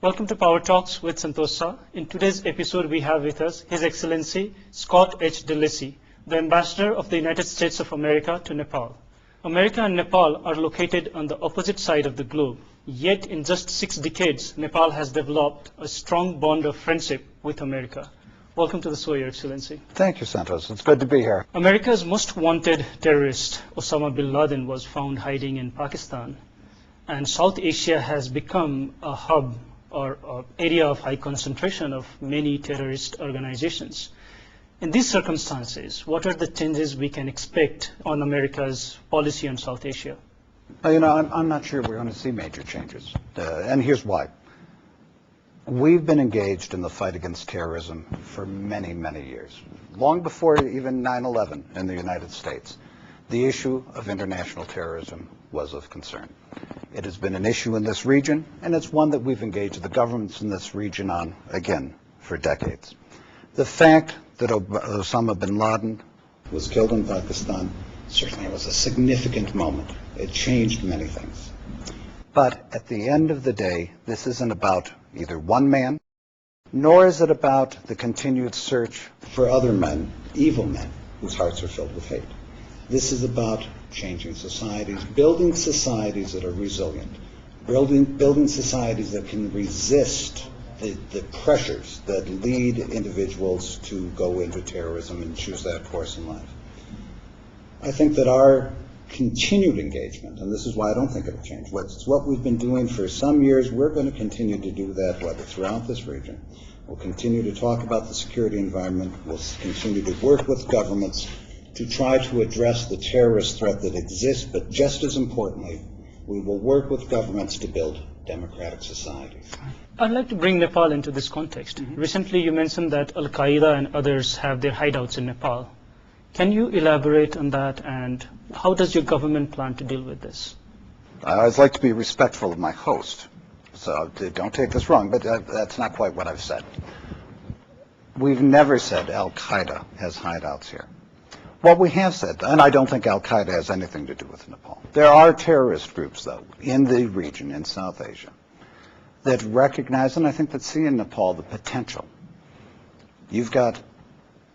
Welcome to Power Talks with Santosh Shah. In today's episode, we have with us His Excellency Scott H. DeLisi, the Ambassador of the United States of America to Nepal. America and Nepal are located on the opposite side of the globe. Yet, in just 6 decades, Nepal has developed a strong bond of friendship with America. Welcome to the show, Your Excellency. Thank you, Santosh. It's good to be here. America's most wanted terrorist, Osama bin Laden, was found hiding in Pakistan. And South Asia has become a hub or area of high concentration of many terrorist organizations. In these circumstances, what are the changes we can expect on America's policy on South Asia? Well, I'm not sure we're going to see major changes, and here's why. We've been engaged in the fight against terrorism for many, many years, long before even 9/11 in the United States. The issue of international terrorism was of concern. It has been an issue in this region, and it's one that we've engaged the governments in this region on, again, for decades. The fact that Osama bin Laden was killed in Pakistan certainly was a significant moment. It changed many things. But at the end of the day, this isn't about either one man, nor is it about the continued search for other men, evil men, whose hearts are filled with hate. This is about changing societies, building societies that are resilient, building societies that can resist the pressures that lead individuals to go into terrorism and choose that course in life. I think that our continued engagement, and this is why I don't think it'll change, it's what we've been doing for some years. We're going to continue to do that, whether throughout this region. We'll continue to talk about the security environment. We'll continue to work with governments to try to address the terrorist threat that exists, but just as importantly, we will work with governments to build democratic societies. I'd like to bring Nepal into this context. Recently, you mentioned that Al-Qaeda and others have their hideouts in Nepal. Can you elaborate on that, and how does your government plan to deal with this? I always like to be respectful of my host, so don't take this wrong, but that's not quite what I've said. We've never said Al-Qaeda has hideouts here. What we have said, and I don't think Al-Qaeda has anything to do with Nepal. There are terrorist groups, though, in the region, in South Asia, that recognize, and I think that see in Nepal the potential. You've got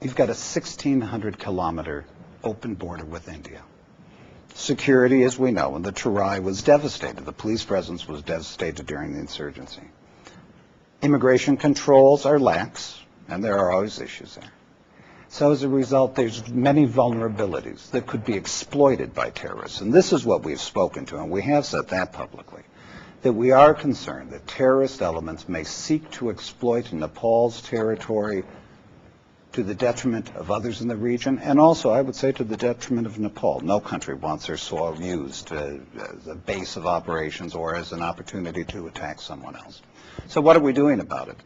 a 1,600-kilometer open border with India. Security, as we know, and the Terai was devastated. The police presence was devastated during the insurgency. Immigration controls are lax, and there are always issues there. So as a result, there's many vulnerabilities that could be exploited by terrorists. And this is what we've spoken to, and we have said that publicly, that we are concerned that terrorist elements may seek to exploit Nepal's territory to the detriment of others in the region, and also, I would say, to the detriment of Nepal. No country wants their soil used as a base of operations or as an opportunity to attack someone else. So what are we doing about it?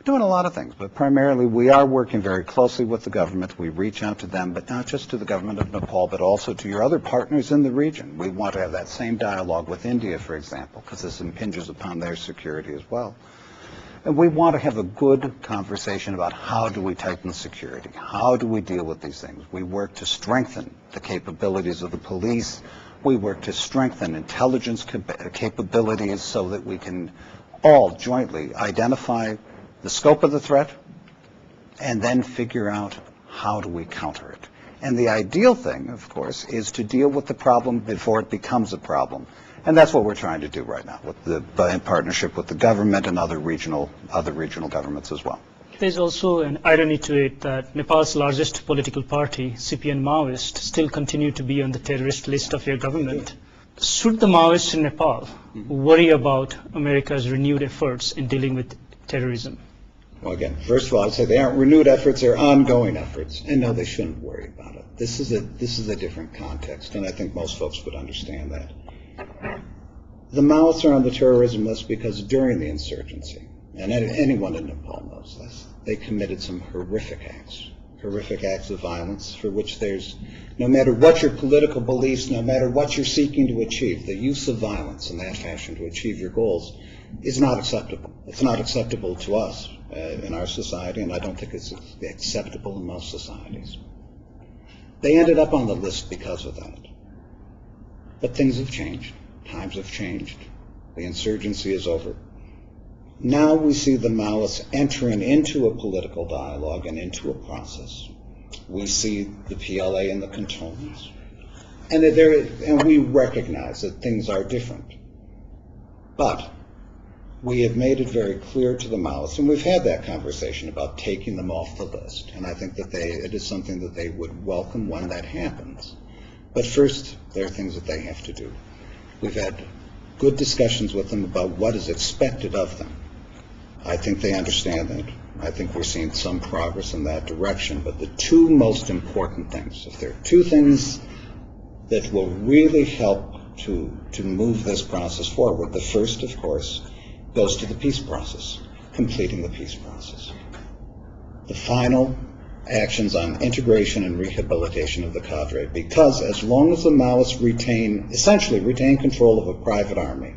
Doing a lot of things, but primarily we are working very closely with the government. We reach out to them, but not just to the government of Nepal, but also to your other partners in the region. We want to have that same dialogue with India, for example, because this impinges upon their security as well. And we want to have a good conversation about how do we tighten security? How do we deal with these things? We work to strengthen the capabilities of the police. We work to strengthen intelligence capabilities so that we can all jointly identify the scope of the threat, and then figure out how do we counter it. And the ideal thing, of course, is to deal with the problem before it becomes a problem. And that's what we're trying to do right now, in partnership with the government and other regional governments as well. There's also an irony to it that Nepal's largest political party, CPN Maoist, still continue to be on the terrorist list of your government. Should the Maoists in Nepal worry about America's renewed efforts in dealing with terrorism? Well, again, first of all, I'd say they aren't renewed efforts, they're ongoing efforts. And no, they shouldn't worry about it. This is a different context, and I think most folks would understand that. The Maoists are on the terrorism list because during the insurgency, and anyone in Nepal knows this, they committed some horrific acts of violence for which there's, no matter what your political beliefs, no matter what you're seeking to achieve, the use of violence in that fashion to achieve your goals is not acceptable. It's not acceptable to us in our society, and I don't think it's acceptable in most societies. They ended up on the list because of that. But things have changed. Times have changed. The insurgency is over. Now we see the Maoists entering into a political dialogue and into a process. We see the PLA in the cantonments. And we recognize that things are different. But we have made it very clear to the Maoists, and we've had that conversation about taking them off the list. And I think that it is something that they would welcome when that happens. But first, there are things that they have to do. We've had good discussions with them about what is expected of them. I think they understand that. I think we're seeing some progress in that direction. But the two most important things, if there are two things that will really help to move this process forward, the first, of course, goes to the peace process, completing the peace process. The final actions on integration and rehabilitation of the cadre, because as long as the Maoists essentially retain control of a private army,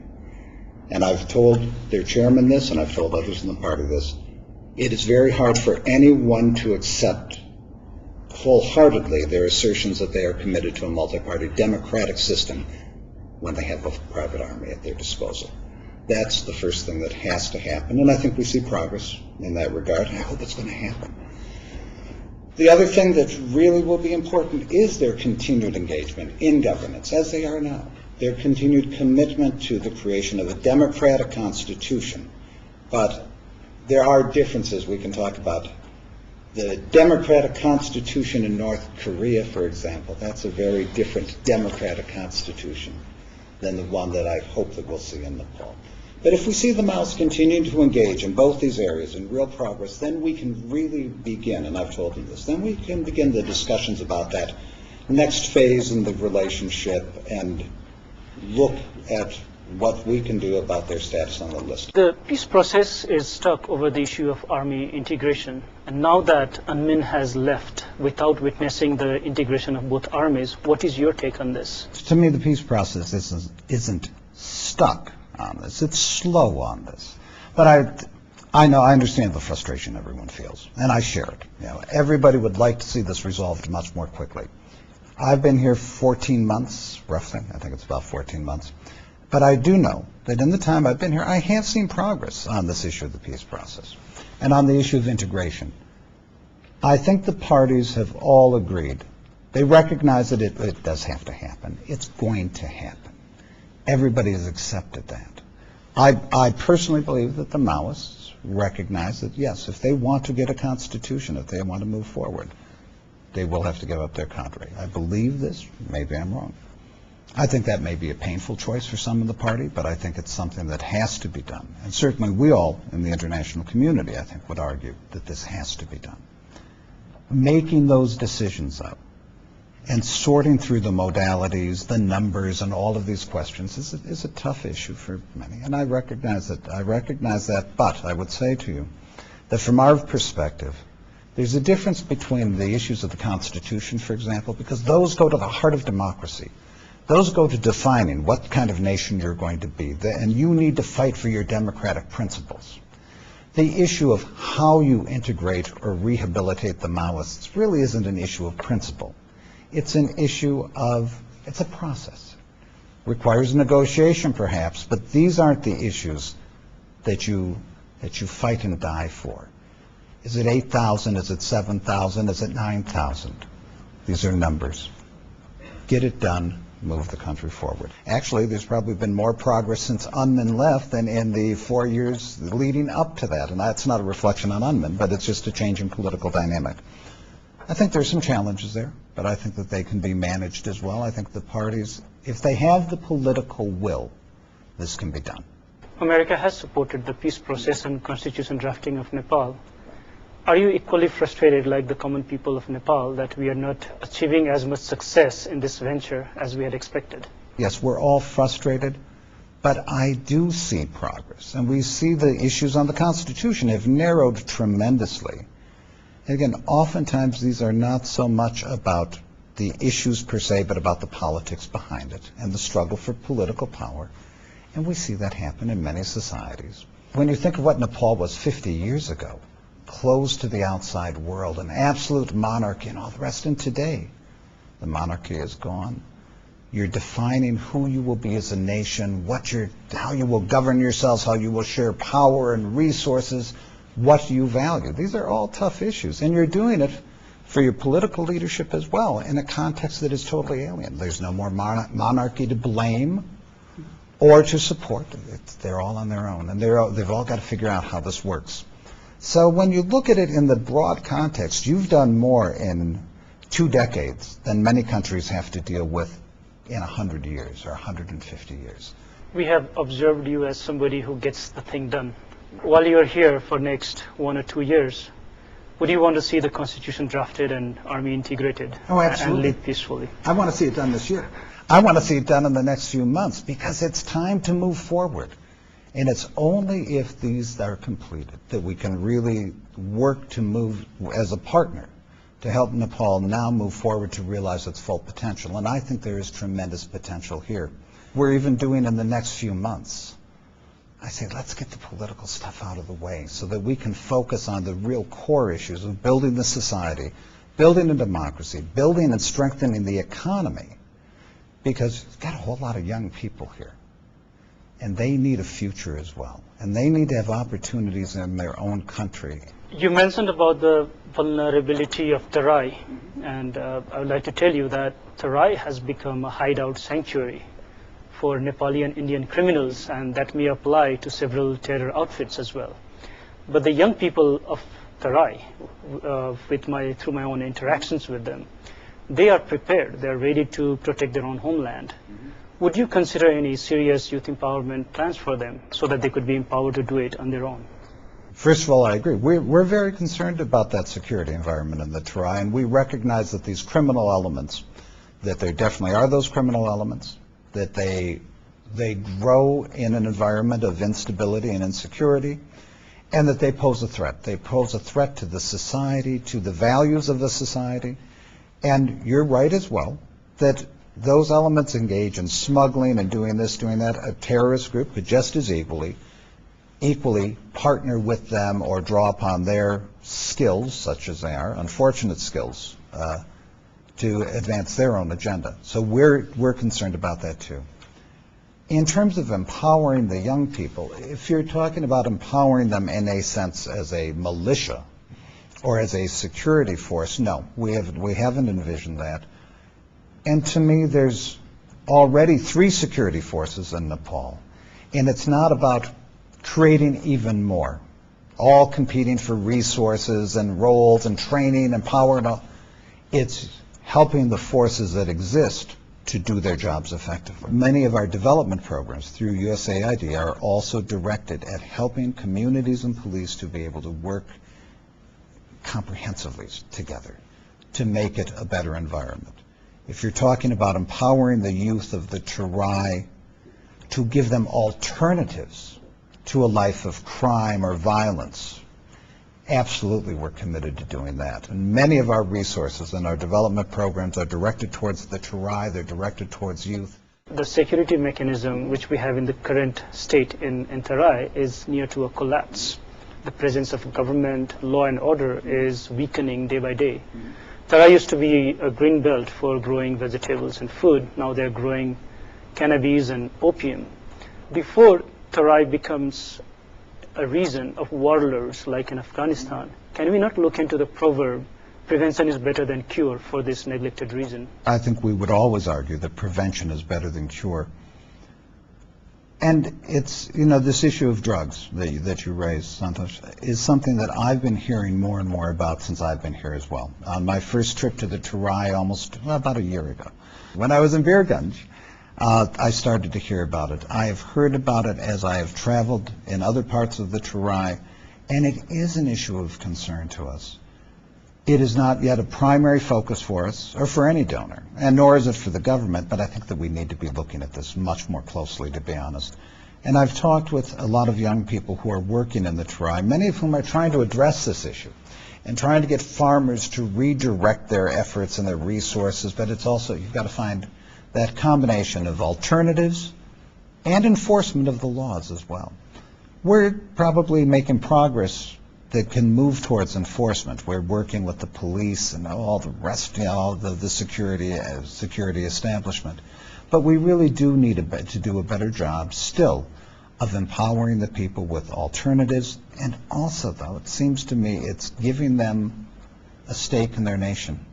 and I've told their chairman this, and I've told others in the party this, it is very hard for anyone to accept wholeheartedly their assertions that they are committed to a multi-party democratic system when they have a private army at their disposal. That's the first thing that has to happen, and I think we see progress in that regard, and I hope it's going to happen. The other thing that really will be important is their continued engagement in governance, as they are now. Their continued commitment to the creation of a democratic constitution. But there are differences we can talk about. The democratic constitution in North Korea, for example, that's a very different democratic constitution than the one that I hope that we'll see in Nepal. But if we see the Maoists continuing to engage in both these areas in real progress, then we can really begin, and I've told them this, then we can begin the discussions about that next phase in the relationship and look at what we can do about their status on the list. The peace process is stuck over the issue of army integration. And now that UNMIN has left without witnessing the integration of both armies, what is your take on this? To me, the peace process isn't stuck on this. It's slow on this. But I understand the frustration everyone feels, and I share it. Everybody would like to see this resolved much more quickly. I've been here 14 months, roughly. I think it's about 14 months. But I do know that in the time I've been here, I have seen progress on this issue of the peace process and on the issue of integration. I think the parties have all agreed. They recognize that it does have to happen. It's going to happen. Everybody has accepted that. I personally believe that the Maoists recognize that, yes, if they want to get a constitution, if they want to move forward, they will have to give up their cadre. I believe this. Maybe I'm wrong. I think that may be a painful choice for some in the party, but I think it's something that has to be done. And certainly we all in the international community, I think, would argue that this has to be done. Making those decisions up and sorting through the modalities, the numbers, and all of these questions is a tough issue for many. And I recognize that, but I would say to you that from our perspective, there's a difference between the issues of the Constitution, for example, because those go to the heart of democracy. Those go to defining what kind of nation you're going to be, and you need to fight for your democratic principles. The issue of how you integrate or rehabilitate the Maoists really isn't an issue of principle. It's an issue of, it's a process. Requires negotiation perhaps, but these aren't the issues that you fight and die for. Is it 8,000? Is it 7,000? Is it 9,000? These are numbers. Get it done. Move the country forward. Actually, there's probably been more progress since UNMIN left than in the 4 years leading up to that. And that's not a reflection on UNMIN, but it's just a change in political dynamic. I think there's some challenges there, but I think that they can be managed as well. I think the parties, if they have the political will, this can be done. America has supported the peace process and constitution drafting of Nepal. Are you equally frustrated, like the common people of Nepal, that we are not achieving as much success in this venture as we had expected? Yes, we're all frustrated, but I do see progress. And we see the issues on the Constitution have narrowed tremendously. And again, oftentimes these are not so much about the issues per se, but about the politics behind it and the struggle for political power. And we see that happen in many societies. When you think of what Nepal was 50 years ago, closed to the outside world, an absolute monarchy and all the rest. And today, the monarchy is gone. You're defining who you will be as a nation, how you will govern yourselves, how you will share power and resources, what you value. These are all tough issues, and you're doing it for your political leadership as well in a context that is totally alien. There's no more monarchy to blame or to support. They're all on their own, and they've all got to figure out how this works. So when you look at it in the broad context, you've done more in 2 decades than many countries have to deal with in 100 years or 150 years. We have observed you as somebody who gets the thing done. While you're here for next 1 or 2 years, would you want to see the Constitution drafted and army integrated and live peacefully? I want to see it done this year. I want to see it done in the next few months because it's time to move forward. And it's only if these are completed that we can really work to move as a partner to help Nepal now move forward to realize its full potential. And I think there is tremendous potential here. We're even doing in the next few months. I say, let's get the political stuff out of the way so that we can focus on the real core issues of building the society, building a democracy, building and strengthening the economy, because we've got a whole lot of young people here, and they need a future as well, and they need to have opportunities in their own country. You mentioned about the vulnerability of Terai, and I would like to tell you that Terai has become a hideout sanctuary for Nepali and Indian criminals, and that may apply to several terror outfits as well. But the young people of Terai, through my own interactions with them, they are prepared. They are ready to protect their own homeland. Would you consider any serious youth empowerment plans for them so that they could be empowered to do it on their own? First of all, I agree. We're very concerned about that security environment in the Terai, and we recognize that these criminal elements, that there definitely are those criminal elements, that they grow in an environment of instability and insecurity, and that they pose a threat. They pose a threat to the society, to the values of the society. And you're right as well, that those elements engage in smuggling and doing this, doing that. A terrorist group could just as equally partner with them or draw upon their skills, such as they are, unfortunate skills, to advance their own agenda. So we're concerned about that too. In terms of empowering the young people, if you're talking about empowering them in a sense as a militia or as a security force, no, we haven't envisioned that. And to me, there's already 3 security forces in Nepal, and it's not about creating even more, all competing for resources and roles and training and power and all. It's helping the forces that exist to do their jobs effectively. Many of our development programs through USAID are also directed at helping communities and police to be able to work comprehensively together to make it a better environment. If you're talking about empowering the youth of the Terai to give them alternatives to a life of crime or violence, absolutely we're committed to doing that. And many of our resources and our development programs are directed towards the Terai, they're directed towards youth. The security mechanism which we have in the current state in Terai is near to a collapse. The presence of government, law and order is weakening day by day. Terai used to be a green belt for growing vegetables and food. Now they're growing cannabis and opium. Before Terai becomes a region of warlords like in Afghanistan, can we not look into the proverb, prevention is better than cure, for this neglected region? I think we would always argue that prevention is better than cure. And it's, this issue of drugs that you raised, Santosh, is something that I've been hearing more and more about since I've been here as well. On my first trip to the Terai about a year ago, when I was in Birganj, I started to hear about it. I have heard about it as I have traveled in other parts of the Terai, and it is an issue of concern to us. It is not yet a primary focus for us, or for any donor, and nor is it for the government, but I think that we need to be looking at this much more closely, to be honest. And I've talked with a lot of young people who are working in the Terai, many of whom are trying to address this issue, and trying to get farmers to redirect their efforts and their resources, but it's also, you've got to find that combination of alternatives and enforcement of the laws as well. We're probably making progress that can move towards enforcement. We're working with the police and all the rest, all the security establishment. But we really do need to do a better job still of empowering the people with alternatives. And also, though, it seems to me it's giving them a stake in their nation.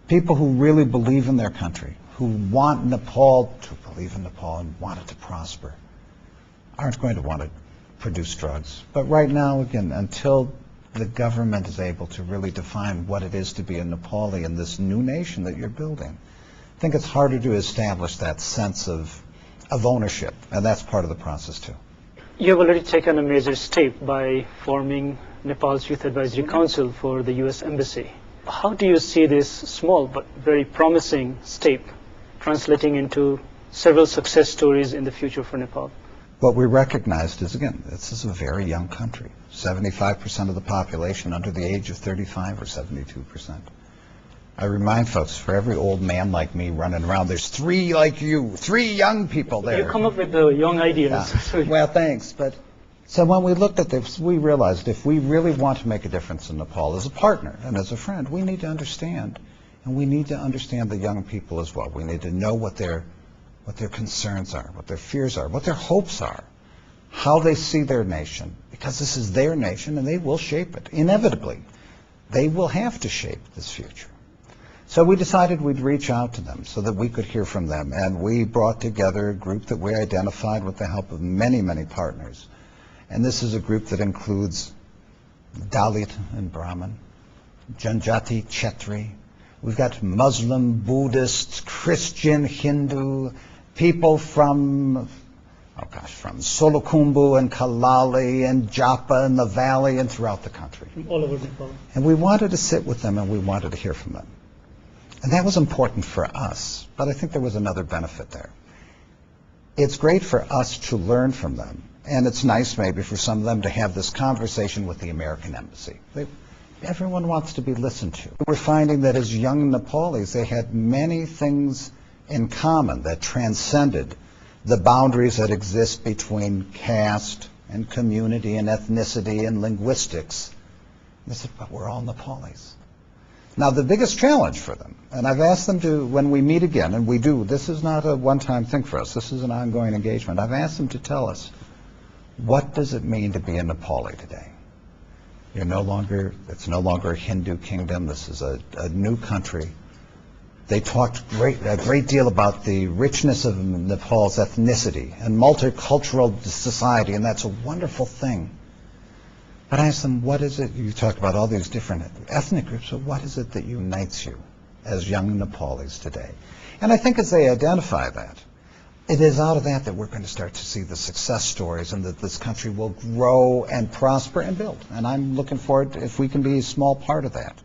People who really believe in their country, who want Nepal to believe in Nepal and want it to prosper, aren't going to want to produce drugs. But right now, again, until the government is able to really define what it is to be a Nepali in this new nation that you're building, I think it's harder to establish that sense of ownership, and that's part of the process too. You have already taken a major step by forming Nepal's Youth Advisory Council for the U.S. Embassy. How do you see this small but very promising step translating into several success stories in the future for Nepal? What we recognized is, again, this is a very young country. 75% of the population under the age of 35 or 72%. I remind folks, for every old man like me running around, there's 3 like you, 3 young people there. You come up with the young ideas. Yeah. Well, thanks. But so when we looked at this, we realized if we really want to make a difference in Nepal as a partner and as a friend, we need to understand, and we need to understand the young people as well. We need to know what their concerns are, what their fears are, what their hopes are, how they see their nation, because this is their nation and they will shape it. Inevitably, they will have to shape this future. So we decided we'd reach out to them so that we could hear from them, and we brought together a group that we identified with the help of many, many partners. And this is a group that includes Dalit and Brahmin, Janjati, Chetri. We've got Muslim, Buddhist, Christian, Hindu, people from Solukhumbu and Kalali and Japa and the valley and throughout the country. All over Nepal. And we wanted to sit with them and we wanted to hear from them. And that was important for us, but I think there was another benefit there. It's great for us to learn from them, and it's nice maybe for some of them to have this conversation with the American embassy. Everyone wants to be listened to. We're finding that as young Nepalis, they had many things in common that transcended the boundaries that exist between caste and community and ethnicity and linguistics. They said, but we're all Nepalis. Now, the biggest challenge for them, and I've asked them to, when we meet again, and we do, this is not a one-time thing for us, this is an ongoing engagement, I've asked them to tell us, what does it mean to be a Nepali today? It's no longer a Hindu kingdom, this is a new country. They talked a great deal about the richness of Nepal's ethnicity and multicultural society, and that's a wonderful thing. But I asked them, what is it, you talk about all these different ethnic groups, but what is it that unites you as young Nepalis today? And I think as they identify that, it is out of that we're going to start to see the success stories and that this country will grow and prosper and build. And I'm looking forward, if we can be a small part of that,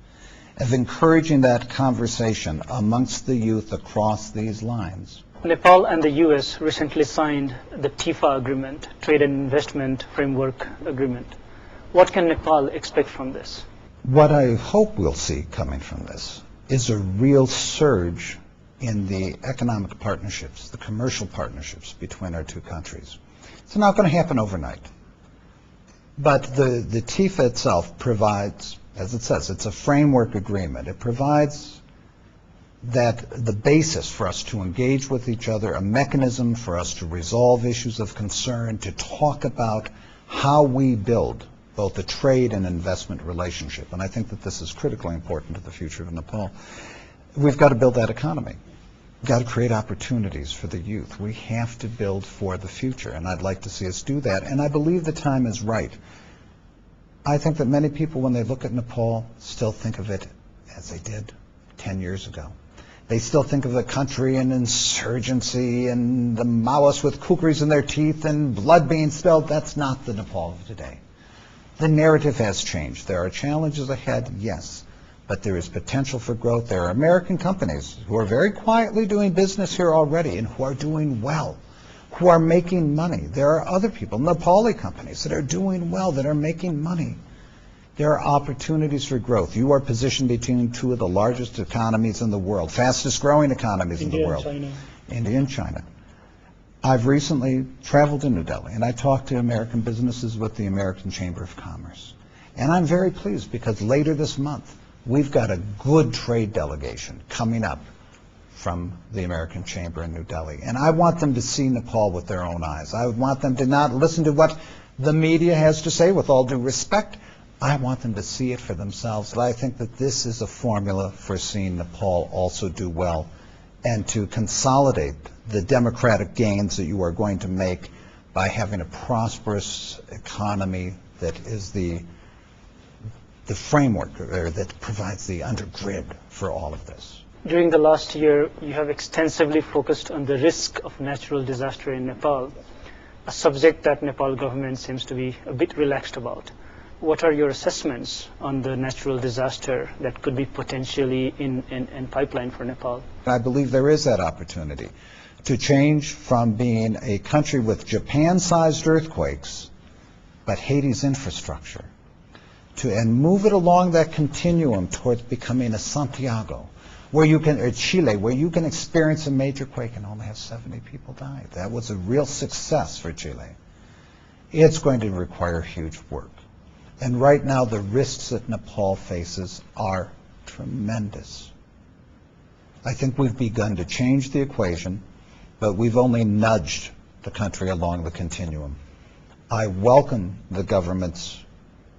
of encouraging that conversation amongst the youth across these lines. Nepal and the U.S. recently signed the TIFA agreement, Trade and Investment Framework Agreement. What can Nepal expect from this? What I hope we'll see coming from this is a real surge in the economic partnerships, the commercial partnerships between our two countries. It's not going to happen overnight. But the TIFA itself provides, as it says, it's a framework agreement. It provides that the basis for us to engage with each other, a mechanism for us to resolve issues of concern, to talk about how we build both a trade and investment relationship. And I think that this is critically important to the future of Nepal. We've got to build that economy. We've got to create opportunities for the youth. We have to build for the future, and I'd like to see us do that. And I believe the time is right. I think that many people, when they look at Nepal, still think of it as they did 10 years ago. They still think of the country in insurgency and the Maoists with kukris in their teeth and blood being spilled. That's not the Nepal of today. The narrative has changed. There are challenges ahead, yes, but there is potential for growth. There are American companies who are very quietly doing business here already and who are doing well, who are making money. There are other people, Nepali companies, that are doing well, that are making money. There are opportunities for growth. You are positioned between two of the largest economies in the world, fastest growing economies in the world. India and China. I've recently traveled to New Delhi, and I talked to American businesses with the American Chamber of Commerce. And I'm very pleased because later this month, we've got a good trade delegation coming up from the American Chamber in New Delhi. And I want them to see Nepal with their own eyes. I want them to not listen to what the media has to say, with all due respect. I want them to see it for themselves. And I think that this is a formula for seeing Nepal also do well and to consolidate the democratic gains that you are going to make by having a prosperous economy that is the framework, or that provides the undergird for all of this. During the last year, you have extensively focused on the risk of natural disaster in Nepal, a subject that Nepal government seems to be a bit relaxed about. What are your assessments on the natural disaster that could be potentially in pipeline for Nepal? I believe there is that opportunity to change from being a country with Japan-sized earthquakes, but Haiti's infrastructure, and move it along that continuum towards becoming a Santiago, where you can, or Chile, where you can experience a major quake and only have 70 people die. That was a real success for Chile. It's going to require huge work. And right now, the risks that Nepal faces are tremendous. I think we've begun to change the equation, but we've only nudged the country along the continuum. I welcome the government's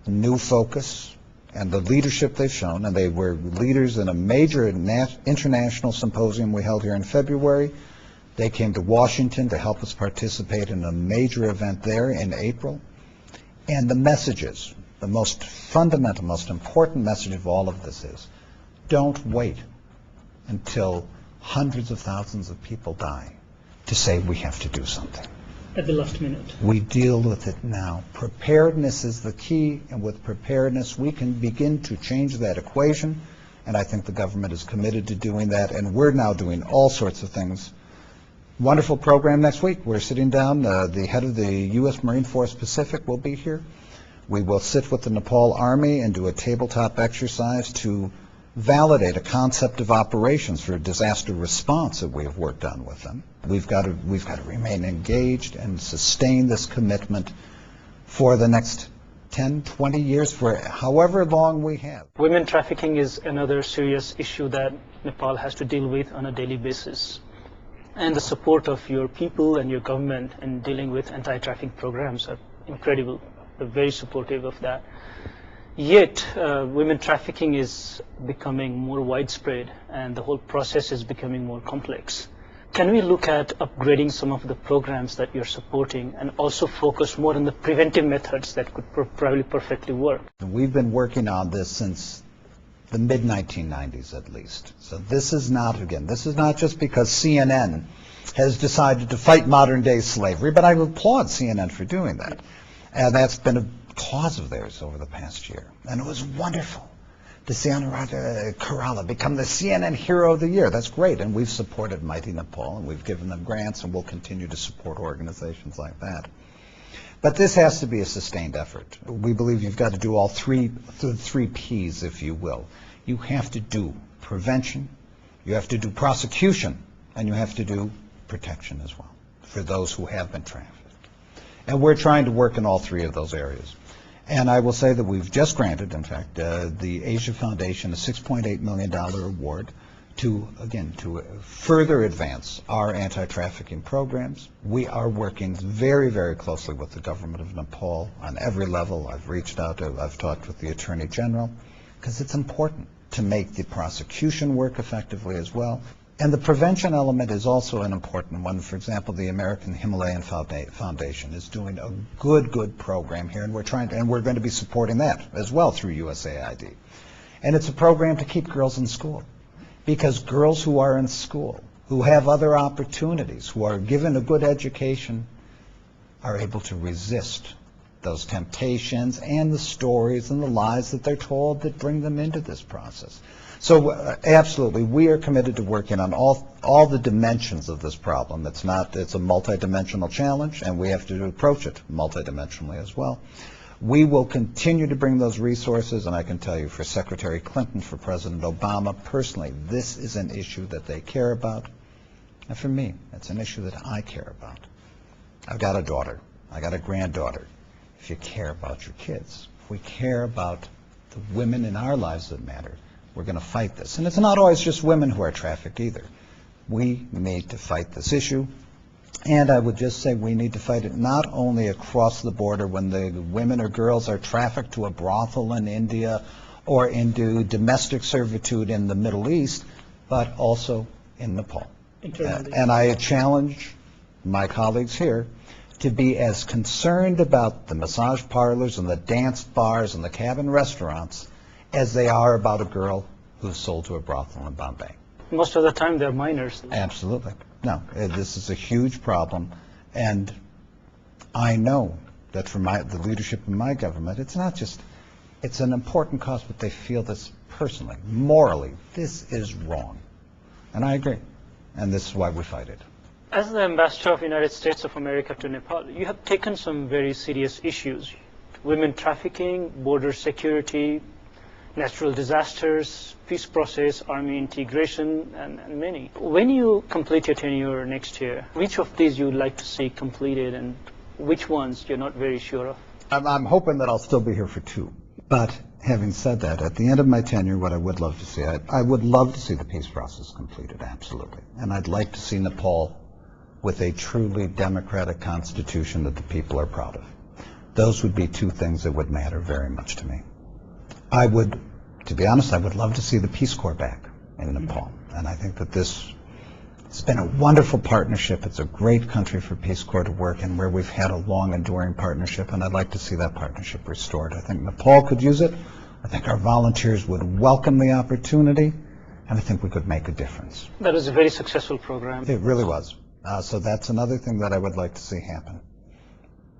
new focus and the leadership they've shown, and they were leaders in a major international symposium we held here in February. They came to Washington to help us participate in a major event there in April. And the messages, the most fundamental, most important message of all of this is, don't wait until hundreds of thousands of people die to say we have to do something. At the last minute. We deal with it now. Preparedness is the key, and with preparedness we can begin to change that equation, and I think the government is committed to doing that, and we're now doing all sorts of things. Wonderful program next week. We're sitting down, the head of the U.S. Marine Force Pacific will be here. We will sit with the Nepal Army and do a tabletop exercise to validate a concept of operations for disaster response that we have worked on with them. We've got to remain engaged and sustain this commitment for the next 10, 20 years, for however long we have. Women trafficking is another serious issue that Nepal has to deal with on a daily basis. And the support of your people and your government in dealing with anti-trafficking programs are incredible. They're very supportive of that. Yet, women trafficking is becoming more widespread and the whole process is becoming more complex. Can we look at upgrading some of the programs that you're supporting and also focus more on the preventive methods that could probably perfectly work? We've been working on this since the mid-1990s at least. So this is not just because CNN has decided to fight modern-day slavery, but I applaud CNN for doing that. And that's been a cause of theirs over the past year. And it was wonderful to see Anuradha Kerala become the CNN Hero of the Year. That's great. And we've supported Mighty Nepal, and we've given them grants, and we'll continue to support organizations like that. But this has to be a sustained effort. We believe you've got to do all three Ps, if you will. You have to do prevention, you have to do prosecution, and you have to do protection as well for those who have been trafficked. And we're trying to work in all three of those areas. And I will say that we've just granted, in fact, the Asia Foundation a $6.8 million award to further advance our anti-trafficking programs. We are working very, very closely with the government of Nepal on every level. I've reached out, I've talked with the Attorney General, because it's important to make the prosecution work effectively as well. And the prevention element is also an important one. For example, the American Himalayan Foundation is doing a good program here, and we're going to be supporting that as well through USAID. And it's a program to keep girls in school, because girls who are in school, who have other opportunities, who are given a good education, are able to resist those temptations and the stories and the lies that they're told that bring them into this process. So absolutely, we are committed to working on all the dimensions of this problem. It's a multidimensional challenge, and we have to approach it multidimensionally as well. We will continue to bring those resources, and I can tell you, for Secretary Clinton, for President Obama, personally, this is an issue that they care about. And for me, it's an issue that I care about. I've got a daughter. I've got a granddaughter. If you care about your kids, if we care about the women in our lives that matter, we're going to fight this. And it's not always just women who are trafficked either. We need to fight this issue. And I would just say we need to fight it not only across the border when the women or girls are trafficked to a brothel in India or into domestic servitude in the Middle East, but also in Nepal. And I challenge my colleagues here to be as concerned about the massage parlors and the dance bars and the cabin restaurants as they are about a girl who's sold to a brothel in Bombay. Most of the time they're minors. Absolutely. No, this is a huge problem, and I know that for the leadership of my government, it's not just, it's an important cause, but they feel this personally, morally, this is wrong. And I agree, and this is why we fight it. As the ambassador of the United States of America to Nepal, you have taken some very serious issues: women trafficking, border security, natural disasters, peace process, army integration, and many. When you complete your tenure next year, which of these you would like to see completed and which ones you're not very sure of? I'm hoping that I'll still be here for 2. But having said that, at the end of my tenure, what I would love to see, I would love to see the peace process completed, absolutely. And I'd like to see Nepal with a truly democratic constitution that the people are proud of. Those would be 2 things that would matter very much to me. I would, to be honest, I would love to see the Peace Corps back in Nepal. And I think that it's been a wonderful partnership. It's a great country for Peace Corps to work in, where we've had a long, enduring partnership, and I'd like to see that partnership restored. I think Nepal could use it. I think our volunteers would welcome the opportunity, and I think we could make a difference. That was a very successful program. It really was. So that's another thing that I would like to see happen.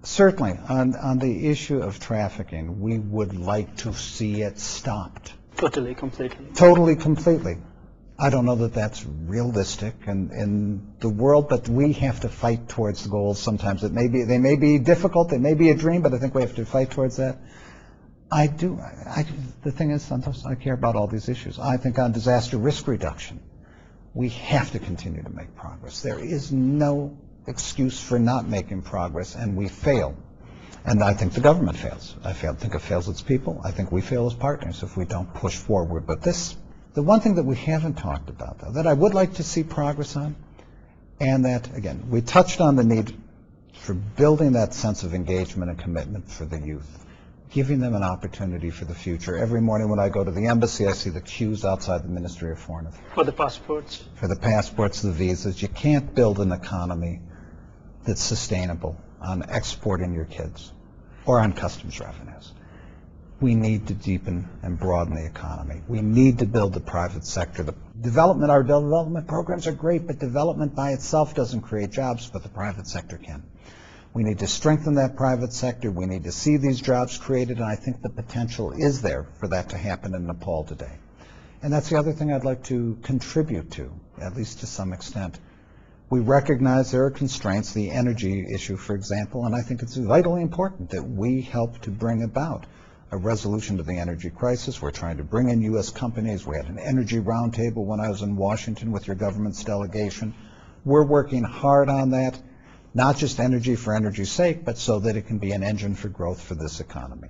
Certainly, on the issue of trafficking, we would like to see it stopped. Totally, completely. Totally, completely. I don't know that that's realistic in the world, but we have to fight towards the goals sometimes. They may be difficult, they may be a dream, but I think we have to fight towards that. The thing is, Santos, I care about all these issues. I think on disaster risk reduction, we have to continue to make progress. There is no excuse for not making progress, and we fail. And I think the government fails. I think it fails its people. I think we fail as partners if we don't push forward. But the one thing that we haven't talked about, though, that I would like to see progress on, and that, again, we touched on the need for building that sense of engagement and commitment for the youth, giving them an opportunity for the future. Every morning when I go to the embassy, I see the queues outside the Ministry of Foreign Affairs. For the passports? For the passports, the visas. You can't build an economy that's sustainable on exporting your kids or on customs revenues. We need to deepen and broaden the economy. We need to build the private sector. Our development programs are great, but development by itself doesn't create jobs, but the private sector can. We need to strengthen that private sector. We need to see these jobs created, and I think the potential is there for that to happen in Nepal today. And that's the other thing I'd like to contribute to, at least to some extent. We recognize there are constraints, the energy issue, for example, and I think it's vitally important that we help to bring about a resolution to the energy crisis. We're trying to bring in U.S. companies. We had an energy roundtable when I was in Washington with your government's delegation. We're working hard on that, not just energy for energy's sake, but so that it can be an engine for growth for this economy.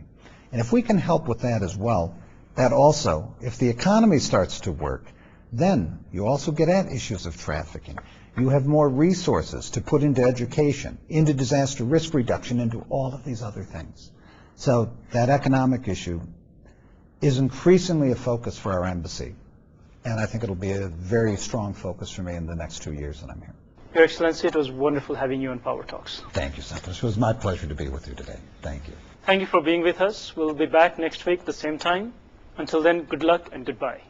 And if we can help with that as well, that also, if the economy starts to work, then you also get at issues of trafficking. You have more resources to put into education, into disaster risk reduction, into all of these other things. So that economic issue is increasingly a focus for our embassy, and I think it'll be a very strong focus for me in the next 2 years that I'm here. Your Excellency, it was wonderful having you on Power Talks. Thank you, Santos. It was my pleasure to be with you today. Thank you. Thank you for being with us. We'll be back next week at the same time. Until then, good luck and goodbye.